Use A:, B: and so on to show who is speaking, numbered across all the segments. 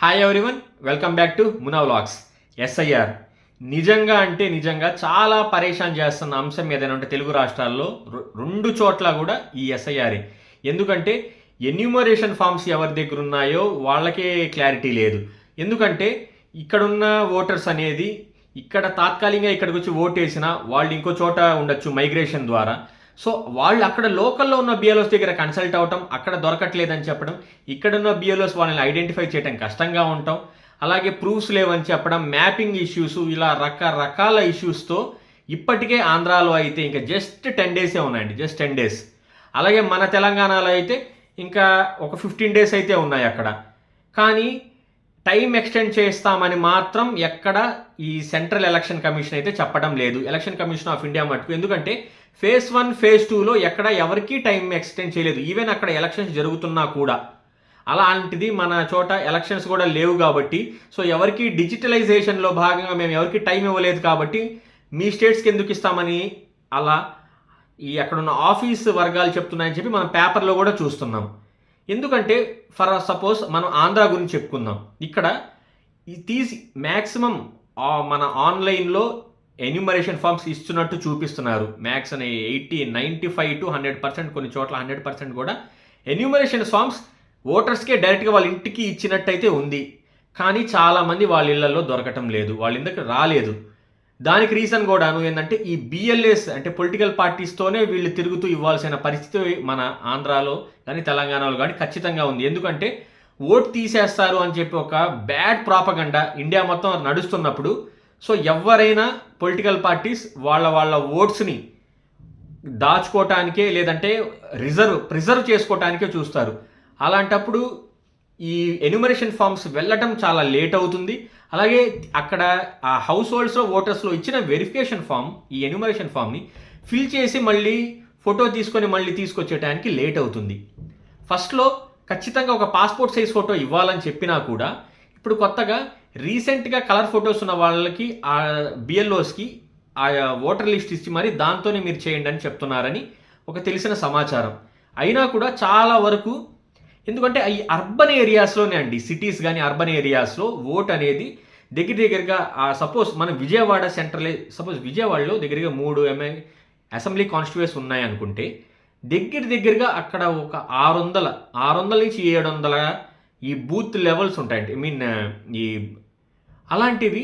A: Hi everyone, welcome back to మునా vlogs. SIR నిజంగా అంటే నిజంగా చాలా పరేషాన్ చేస్తున్న అంశం ఏదైనా ఉంటే తెలుగు రాష్ట్రాల్లో రెండు చోట్ల కూడా ఈ ఎస్ఐఆర్. ఎందుకంటే ఎన్యూమరేషన్ ఫామ్స్ ఎవరి దగ్గర ఉన్నాయో వాళ్ళకే క్లారిటీ లేదు. ఎందుకంటే ఇక్కడున్న ఓటర్స్ అనేది ఇక్కడ తాత్కాలికంగా ఇక్కడికి వచ్చి ఓటు వేసినా వాళ్ళు ఇంకో చోట ఉండొచ్చు మైగ్రేషన్ ద్వారా. సో వాళ్ళు అక్కడ లోకల్లో ఉన్న బిఎల్ఓస్ దగ్గర కన్సల్ట్ అవటం, అక్కడ దొరకట్లేదని చెప్పడం, ఇక్కడున్న బిఎల్ఓస్ వాళ్ళని ఐడెంటిఫై చేయడం కష్టంగా ఉండటం, అలాగే ప్రూఫ్స్ లేవని చెప్పడం, మ్యాపింగ్ ఇష్యూస్, ఇలా రకరకాల ఇష్యూస్తో ఇప్పటికే ఆంధ్రాలో అయితే ఇంకా జస్ట్ 10 డేసే ఉన్నాయండి. Just 10 days. అలాగే మన తెలంగాణలో అయితే ఇంకా ఒక 15 డేస్ అయితే ఉన్నాయి అక్కడ. కానీ టైం ఎక్స్టెండ్ చేస్తామని మాత్రం ఎక్కడ ఈ సెంట్రల్ ఎలక్షన్ కమిషన్ అయితే చెప్పడం లేదు, ఎలక్షన్ కమిషన్ ఆఫ్ ఇండియా మటుకు. ఎందుకంటే ఫేజ్ 1 ఫేజ్ 2లో ఎక్కడ ఎవరికీ టైం ఎక్స్టెండ్ చేయలేదు. ఈవెన్ అక్కడ ఎలక్షన్స్ జరుగుతున్నా కూడా. అలాంటిది మన చోట ఎలక్షన్స్ కూడా లేవు కాబట్టి, సో ఎవరికి డిజిటలైజేషన్లో భాగంగా మేము ఎవరికి టైం ఇవ్వలేదు కాబట్టి మీ స్టేట్స్కి ఎందుకు ఇస్తామని అలా ఈ అక్కడున్న ఆఫీస్ వర్గాలు చెప్తున్నాయని చెప్పి మనం పేపర్లో కూడా చూస్తున్నాం. ఎందుకంటే ఫర్ సపోజ్ మనం ఆంధ్ర గురించి చెప్పుకుందాం. ఇక్కడ తీసి మ్యాక్సిమం మన ఆన్లైన్లో ఎన్యూమరేషన్ ఫామ్స్ ఇస్తున్నట్టు చూపిస్తున్నారు. మ్యాక్స్ అనే 95 to 100%, కొన్ని చోట్ల 100% కూడా ఎన్యూమరేషన్ ఫామ్స్ ఓటర్స్కే డైరెక్ట్గా వాళ్ళ ఇంటికి ఇచ్చినట్టయితే ఉంది. కానీ చాలామంది వాళ్ళ ఇళ్లలో దొరకటం లేదు, వాళ్ళ ఇంటికి రాలేదు. దానికి రీజన్ కూడాను ఏంటంటే ఈ బిఎల్ఏస్ అంటే పొలిటికల్ పార్టీస్తోనే వీళ్ళు తిరుగుతూ ఇవ్వాల్సిన పరిస్థితి మన ఆంధ్రాలో కానీ తెలంగాణలో కానీ ఖచ్చితంగా ఉంది. ఎందుకంటే ఓట్ తీసేస్తారు అని చెప్పి ఒక బ్యాడ్ ప్రాపగండా ఇండియా మొత్తం నడుస్తున్నప్పుడు, సో ఎవరైనా పొలిటికల్ పార్టీస్ వాళ్ళ ఓట్స్ని దాచుకోవటానికే లేదంటే ప్రిజర్వ్ చేసుకోవటానికే చూస్తారు. అలాంటప్పుడు ఈ ఎన్యూమరేషన్ ఫామ్స్ వెళ్ళటం చాలా లేట్ అవుతుంది. అలాగే అక్కడ ఆ హౌస్ హోల్డ్స్లో ఓటర్స్లో ఇచ్చిన వెరిఫికేషన్ ఫామ్, ఈ ఎన్యూమరేషన్ ఫామ్ని ఫిల్ చేసి మళ్ళీ ఫోటో తీసుకొని మళ్ళీ తీసుకొచ్చేటానికి లేట్ అవుతుంది. ఫస్ట్లో ఖచ్చితంగా ఒక పాస్పోర్ట్ సైజ్ ఫోటో ఇవ్వాలని చెప్పినా కూడా ఇప్పుడు కొత్తగా రీసెంట్గా కలర్ ఫొటోస్ ఉన్న వాళ్ళకి ఆ బిఎల్ఓస్కి ఆ ఓటర్ లిస్ట్ ఇచ్చి మరి దాంతోనే మీరు చేయండి అని చెప్తున్నారని ఒక తెలిసిన సమాచారం. అయినా కూడా చాలా వరకు, ఎందుకంటే ఈ అర్బన్ ఏరియాస్లోనే అండి, సిటీస్ కానీ అర్బన్ ఏరియాస్లో ఓట్ అనేది దగ్గరగా సపోజ్ మనం విజయవాడ సెంట్రలే, సపోజ్ విజయవాడలో దగ్గరగా 3 అసెంబ్లీ కాన్స్టిట్యూయన్స్ ఉన్నాయనుకుంటే దగ్గరగా అక్కడ ఒక 600 నుంచి 700 ఈ బూత్ లెవెల్స్ ఉంటాయండి. ఈ అలాంటివి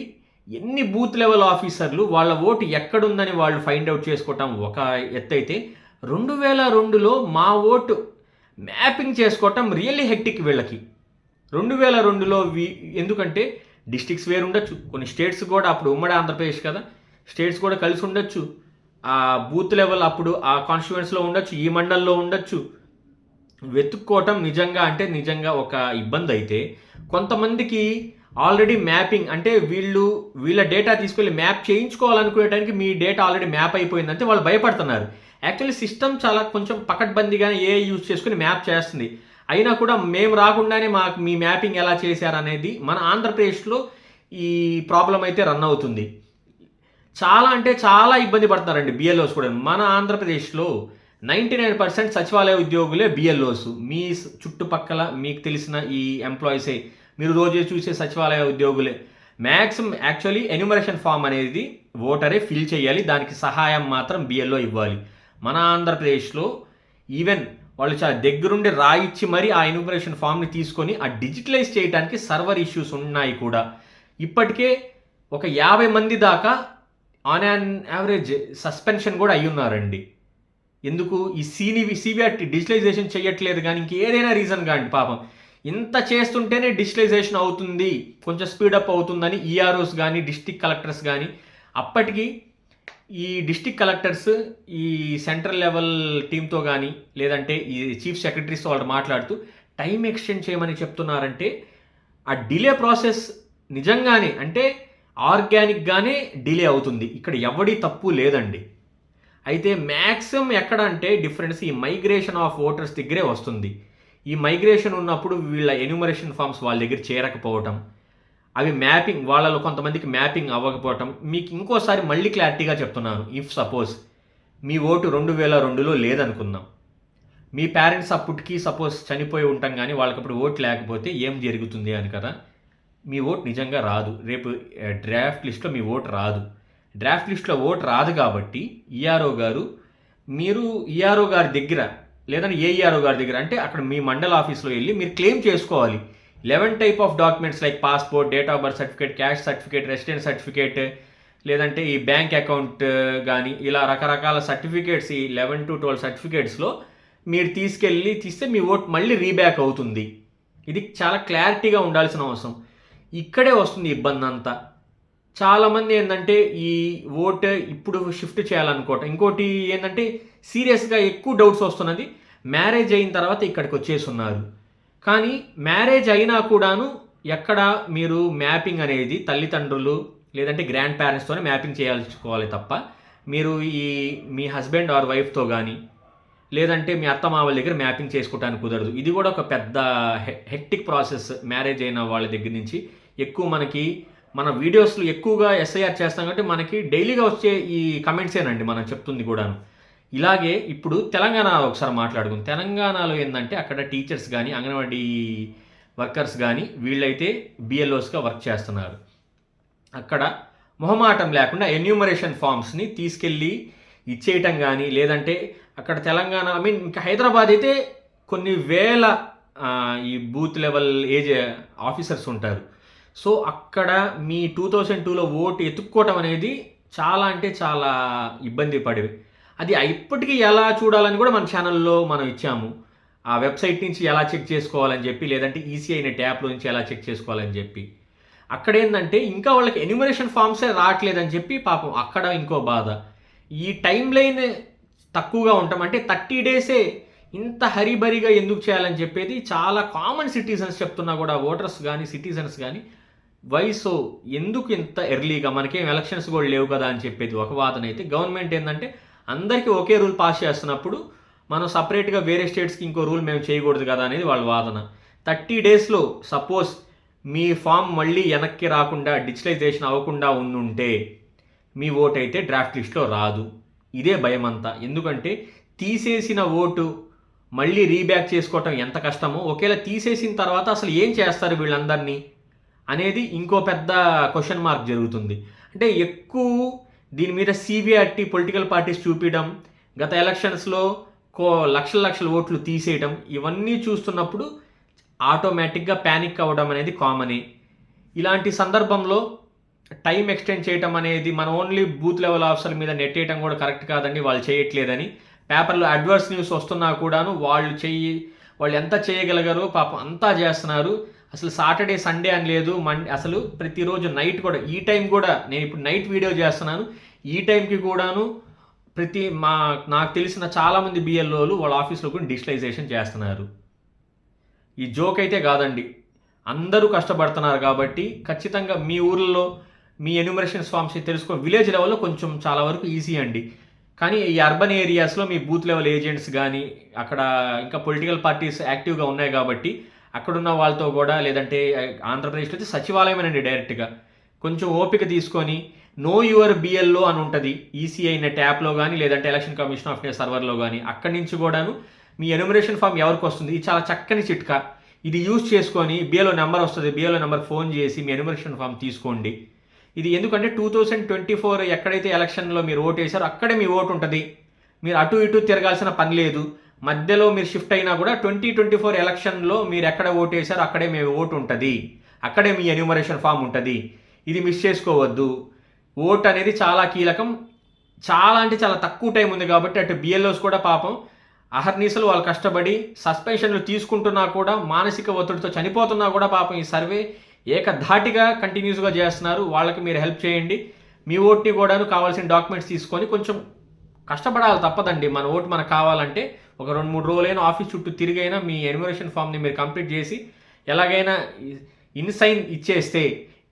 A: ఎన్ని బూత్ లెవెల్ ఆఫీసర్లు వాళ్ళ ఓటు ఎక్కడుందని వాళ్ళు ఫైండ్ అవుట్ చేసుకోవటం ఒక ఎత్తు అయితే, 2002లో మా ఓటు మ్యాపింగ్ చేసుకోవటం రియల్లీ హెక్టిక్ వీళ్ళకి. 2002లో ఎందుకంటే డిస్ట్రిక్ట్స్ వేరు ఉండొచ్చు, కొన్ని స్టేట్స్ కూడా అప్పుడు ఉమ్మడి ఆంధ్రప్రదేశ్ కదా, స్టేట్స్ కూడా కలిసి ఉండొచ్చు. ఆ బూత్ లెవెల్ అప్పుడు ఆ కాన్స్టిట్యూయెన్స్లో ఉండొచ్చు, ఈ మండల్లో ఉండొచ్చు. వెతుక్కోవటం నిజంగా ఒక ఇబ్బంది అయితే, కొంతమందికి ఆల్రెడీ మ్యాపింగ్ అంటే వీళ్ళ డేటా తీసుకెళ్ళి మ్యాప్ చేయించుకోవాలనుకునేటానికి మీ డేటా ఆల్రెడీ మ్యాప్ అయిపోయిందంటే వాళ్ళు భయపడుతున్నారు. యాక్చువల్లీ సిస్టమ్ చాలా కొంచెం పకడ్బందీగానే యూజ్ చేసుకుని మ్యాప్ చేస్తుంది. అయినా కూడా మేము రాకుండానే మాకు మీ మ్యాపింగ్ ఎలా చేశారనేది మన ఆంధ్రప్రదేశ్లో ఈ ప్రాబ్లం అయితే రన్ అవుతుంది. చాలా ఇబ్బంది పడుతున్నారండి బిఎల్ఓస్ కూడా. మన ఆంధ్రప్రదేశ్లో 99% సచివాలయ ఉద్యోగులే బిఎల్ఓస్. మీ చుట్టుపక్కల మీకు తెలిసిన ఈ ఎంప్లాయీసే, మీరు రోజు చూసే సచివాలయ ఉద్యోగులే. మ్యాక్సిమం యాక్చువల్లీ ఎన్యూమరేషన్ ఫామ్ అనేది ఓటరే ఫిల్ చేయాలి, దానికి సహాయం మాత్రం బిఎల్ఓ ఇవ్వాలి. మన ఆంధ్రప్రదేశ్లో ఈవెన్ వాళ్ళు చాలా దగ్గరుండి రాయిచ్చి మరి ఆ ఎన్యూమరేషన్ ఫామ్ని తీసుకొని ఆ డిజిటలైజ్ చేయడానికి సర్వర్ ఇష్యూస్ ఉన్నాయి కూడా. ఇప్పటికే ఒక 50 మంది దాకా ఆన్ యాన్ యావరేజ్ సస్పెన్షన్ కూడా అయ్యున్నారండి. ఎందుకు ఈ సివిఆర్టీ డిజిటలైజేషన్ చేయట్లేదు కానీ ఇంకేదైనా రీజన్ కానీ పాపం ఇంత చేస్తుంటేనే డిజిటలైజేషన్ అవుతుంది, కొంచెం స్పీడప్ అవుతుందని ఈఆర్ఓస్ కానీ డిస్ట్రిక్ట్ కలెక్టర్స్ కానీ, అప్పటికి ఈ డిస్ట్రిక్ట్ కలెక్టర్స్ ఈ సెంట్రల్ లెవెల్ టీంతో కానీ లేదంటే ఈ చీఫ్ సెక్రటరీస్తో వాళ్ళు మాట్లాడుతూ టైం ఎక్స్టెండ్ చేయమని చెప్తున్నారంటే ఆ డిలే ప్రాసెస్ నిజంగానే అంటే ఆర్గానిక్గానే డిలే అవుతుంది. ఇక్కడ ఎవడి తప్పు లేదండి. అయితే మ్యాక్సిమం ఎక్కడ అంటే డిఫరెన్స్ ఈ మైగ్రేషన్ ఆఫ్ ఓటర్స్ దగ్గరే వస్తుంది. ఈ మైగ్రేషన్ ఉన్నప్పుడు వీళ్ళ ఎన్యూమరేషన్ ఫామ్స్ వాళ్ళ దగ్గర చేరకపోవటం, అవి మ్యాపింగ్ వాళ్ళలో కొంతమందికి మ్యాపింగ్ అవ్వకపోవటం. మీకు ఇంకోసారి మళ్ళీ క్లారిటీగా చెప్తున్నాను. ఇఫ్ సపోజ్ మీ ఓటు 2002లో లేదనుకుందాం, మీ పేరెంట్స్ అప్పటికి సపోజ్ చనిపోయి ఉంటాం కానీ వాళ్ళకి అప్పుడు ఓటు లేకపోతే ఏం జరుగుతుంది అని కదా. మీ ఓటు నిజంగా రాదు. రేపు డ్రాఫ్ట్ లిస్ట్లో మీ ఓటు రాదు. డ్రాఫ్ట్ లిస్ట్లో ఓటు రాదు కాబట్టి ఈఆర్ఓ గారు, మీరు ఈఆర్ఓ గారి దగ్గర లేదంటే ఏఈఆర్ఓ గారి దగ్గర, అంటే అక్కడ మీ మండల ఆఫీస్లో వెళ్ళి మీరు క్లెయిమ్ చేసుకోవాలి. 11 type of documents like passport, date of birth certificate, caste certificate, residence certificate, లేదంటే ఈ బ్యాంక్ అకౌంట్ కానీ ఇలా రకరకాల సర్టిఫికేట్స్, ఈ 11 to 12 సర్టిఫికేట్స్లో మీరు తీసుకెళ్ళి తీస్తే మీ ఓట్ మళ్ళీ రీబ్యాక్ అవుతుంది. ఇది చాలా క్లారిటీగా ఉండాల్సిన అవసరం. ఇక్కడే వస్తుంది ఇబ్బంది అంతా. చాలామంది ఏంటంటే ఈ ఓట్ ఇప్పుడు షిఫ్ట్ చేయాలనుకోవటం. ఇంకోటి ఏంటంటే సీరియస్గా ఎక్కువ డౌట్స్ వస్తున్నది, మ్యారేజ్ అయిన తర్వాత ఇక్కడికి వచ్చేస్తున్నారు. కానీ మ్యారేజ్ అయినా కూడాను ఎక్కడ మీరు మ్యాపింగ్ అనేది తల్లిదండ్రులు లేదంటే గ్రాండ్ పేరెంట్స్తోనే మ్యాపింగ్ చేయాల్సుకోవాలి తప్ప మీరు ఈ మీ హస్బెండ్ ఆర్ వైఫ్తో కానీ లేదంటే మీ అత్త మామల దగ్గర మ్యాపింగ్ చేసుకోవడానికి కుదరదు. ఇది కూడా ఒక పెద్ద హెక్టిక్ ప్రాసెస్. మ్యారేజ్ అయిన వాళ్ళ దగ్గర నుంచి ఎక్కువ మనకి మన వీడియోస్లో ఎక్కువగా ఎస్ఐఆర్ చేస్తాం కాబట్టి మనకి డైలీగా వచ్చే ఈ కమెంట్సేనండి మనం చెప్తుంది కూడాను. ఇలాగే ఇప్పుడు తెలంగాణ ఒకసారి మాట్లాడుకుందాం. తెలంగాణలో ఏంటంటే అక్కడ టీచర్స్ కానీ అంగన్వాడీ వర్కర్స్ కానీ వీళ్ళైతే బిఎల్ఓస్గా వర్క్ చేస్తున్నారు. అక్కడ మొహమాటం లేకుండా ఎన్యూమరేషన్ ఫామ్స్ని తీసుకెళ్ళి ఇచ్చేయటం కానీ లేదంటే అక్కడ తెలంగాణ ఇంకా హైదరాబాద్ అయితే కొన్ని వేల ఈ బూత్ లెవెల్ ఏజ్ ఆఫీసర్స్ ఉంటారు. సో అక్కడ మీ 2002లో ఓటు ఎత్తుక్కోవటం అనేది చాలా అంటే చాలా ఇబ్బంది పడేవి. అది ఇప్పటికీ ఎలా చూడాలని కూడా మన ఛానల్లో మనం ఇచ్చాము. ఆ వెబ్సైట్ నుంచి ఎలా చెక్ చేసుకోవాలని చెప్పి లేదంటే ఈసీఐ అనే ట్యాప్లో నుంచి ఎలా చెక్ చేసుకోవాలని చెప్పి. అక్కడ ఏంటంటే ఇంకా వాళ్ళకి ఎన్యూమరేషన్ ఫామ్సే రావట్లేదని చెప్పి పాపం అక్కడ ఇంకో బాధ. ఈ టైం లైన్ తక్కువగా ఉంటాం అంటే 30 డేసే ఇంత హరిబరిగా ఎందుకు చేయాలని చెప్పేది చాలా కామన్ సిటిజన్స్ చెప్తున్నా కూడా, ఓటర్స్ కానీ సిటిజన్స్ కానీ వయసు ఎందుకు ఇంత ఎర్లీగా, మనకేం ఎలక్షన్స్ కూడా లేవు కదా అని చెప్పేది ఒక వాదన అయితే. గవర్నమెంట్ ఏంటంటే అందరికీ ఒకే రూల్ పాస్ చేస్తున్నప్పుడు మనం సపరేట్గా వేరే స్టేట్స్కి ఇంకో రూల్ మేము చేయకూడదు కదా అనేది వాళ్ళ వాదన. 30 డేస్లో సపోజ్ మీ ఫామ్ మళ్ళీ వెనక్కి రాకుండా డిజిటలైజేషన్ అవ్వకుండా ఉండుంటే మీ ఓటు అయితే డ్రాఫ్ట్ లిస్ట్లో రాదు. ఇదే భయం అంతా. ఎందుకంటే తీసేసిన ఓటు మళ్ళీ రీబ్యాక్ చేసుకోవటం ఎంత కష్టమో, ఒకవేళ తీసేసిన తర్వాత అసలు ఏం చేస్తారు వీళ్ళందరినీ అనేది ఇంకో పెద్ద క్వశ్చన్ మార్క్ జరుగుతుంది. అంటే ఎక్కువ దీని మీద సివిఆర్టీ పొలిటికల్ పార్టీస్ చూపించడం, గత ఎలక్షన్స్లో లక్షల ఓట్లు తీసేయడం, ఇవన్నీ చూస్తున్నప్పుడు ఆటోమేటిక్గా ప్యానిక్ అవ్వడం అనేది కామనే. ఇలాంటి సందర్భంలో టైం ఎక్స్టెండ్ చేయటం అనేది మన ఓన్లీ బూత్ లెవెల్ ఆఫీసర్ మీద నెట్టేయటం కూడా కరెక్ట్ కాదండి. వాళ్ళు చేయట్లేదని పేపర్లో అడ్వర్స్ న్యూస్ వస్తున్నా కూడాను వాళ్ళు ఎంత చేయగలిగారో పాపం అంతా చేస్తున్నారు. అసలు సాటర్డే సండే అని లేదు, అసలు ప్రతిరోజు నైట్ కూడా, ఈ టైం కూడా నేను ఇప్పుడు నైట్ వీడియో చేస్తున్నాను, ఈ టైంకి కూడాను నాకు తెలిసిన చాలామంది బిఎల్ఓలు వాళ్ళ ఆఫీస్లో కూడా డిజిటలైజేషన్ చేస్తున్నారు. ఈ జోక్ అయితే కాదండి, అందరూ కష్టపడుతున్నారు. కాబట్టి ఖచ్చితంగా మీ ఊర్లో మీ ఎన్యూమరేషన్ ఫామ్స్ విలేజ్ లెవెల్లో కొంచెం చాలా వరకు ఈజీ అండి. కానీ ఈ అర్బన్ ఏరియాస్లో మీ బూత్ లెవెల్ ఏజెంట్స్ కానీ అక్కడ ఇంకా పొలిటికల్ పార్టీస్ యాక్టివ్గా ఉన్నాయి కాబట్టి అక్కడున్న వాళ్ళతో కూడా, లేదంటే ఆంధ్రప్రదేశ్లో అయితే సచివాలయమేనండి డైరెక్ట్గా కొంచెం ఓపిక తీసుకొని నో యువర్ బిఎల్ఓ అని ఉంటుంది ఈసీఐ అనే ట్యాప్లో కానీ లేదంటే ఎలక్షన్ కమిషన్ ఆఫ్ ఇండియా సర్వర్లో కానీ, అక్కడి నుంచి కూడాను మీ ఎన్యూమరేషన్ ఫామ్ ఎవరికి వస్తుంది, ఇది చాలా చక్కని చిట్కా. ఇది యూజ్ చేసుకొని బిఎల్ఓ నెంబర్ వస్తుంది, బిఎల్ఓ నెంబర్ ఫోన్ చేసి మీ ఎన్యూమరేషన్ ఫామ్ తీసుకోండి. ఇది ఎందుకంటే 2024 ఎక్కడైతే ఎలక్షన్లో మీరు ఓటు వేశారో అక్కడే మీ ఓటు ఉంటుంది. మీరు అటు ఇటు తిరగాల్సిన పని లేదు. మధ్యలో మీరు షిఫ్ట్ అయినా కూడా 2024 ఎలక్షన్లో మీరు ఎక్కడ ఓటు వేశారో అక్కడే మీ ఓటు ఉంటుంది, అక్కడే మీ ఎన్యూమరేషన్ ఫామ్ ఉంటుంది. ఇది మిస్ చేసుకోవద్దు. ఓటు అనేది చాలా కీలకం. చాలా అంటే చాలా తక్కువ టైం ఉంది కాబట్టి అటు బిఎల్ఓస్ కూడా పాపం అహర్నిశలు వాళ్ళు కష్టపడి సస్పెన్షన్లు తీసుకుంటున్నా కూడా, మానసిక ఒత్తిడితో చనిపోతున్నా కూడా పాపం ఈ సర్వే ఏకధాటిగా కంటిన్యూస్గా చేస్తున్నారు. వాళ్ళకి మీరు హెల్ప్ చేయండి. మీ ఓటుని కూడాను కావాల్సిన డాక్యుమెంట్స్ తీసుకొని కొంచెం కష్టపడాలి, తప్పదండి. మన ఓటు మనకు కావాలంటే ఒక 2-3 రోజులైనా ఆఫీస్ చుట్టూ తిరిగైనా మీ ఎన్యూమరేషన్ ఫామ్ని మీరు కంప్లీట్ చేసి ఎలాగైనా ఇన్సైన్ ఇచ్చేస్తే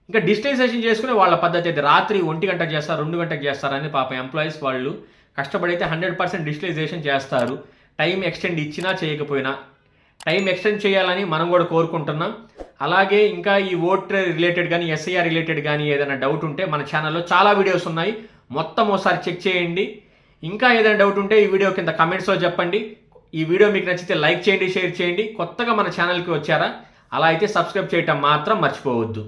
A: ఇంకా డిజిటలైజేషన్ చేసుకునే వాళ్ళ పద్ధతి అయితే రాత్రి 1 గంటకు చేస్తారు, 2 గంటకు చేస్తారని పాప ఎంప్లాయీస్ వాళ్ళు కష్టపడైతే 100% డిజిటలైజేషన్ చేస్తారు. టైం ఎక్స్టెండ్ ఇచ్చినా చేయకపోయినా టైం ఎక్స్టెండ్ చేయాలని మనం కూడా కోరుకుంటున్నాం. అలాగే ఇంకా ఈ ఓటర్ రిలేటెడ్ కానీ ఎస్ఐఆర్ రిలేటెడ్ కానీ ఏదైనా డౌట్ ఉంటే మన ఛానల్లో చాలా వీడియోస్ ఉన్నాయి, మొత్తం ఒకసారి చెక్ చేయండి. ఇంకా ఏదైనా డౌట్ ఉంటే ఈ వీడియో కింద కమెంట్స్లో చెప్పండి. ఈ వీడియో మీకు నచ్చితే లైక్ చేయండి, షేర్ చేయండి. కొత్తగా మన ఛానల్కి వచ్చారా అలా అయితే సబ్స్క్రైబ్ చేయటం మాత్రం మర్చిపోవద్దు.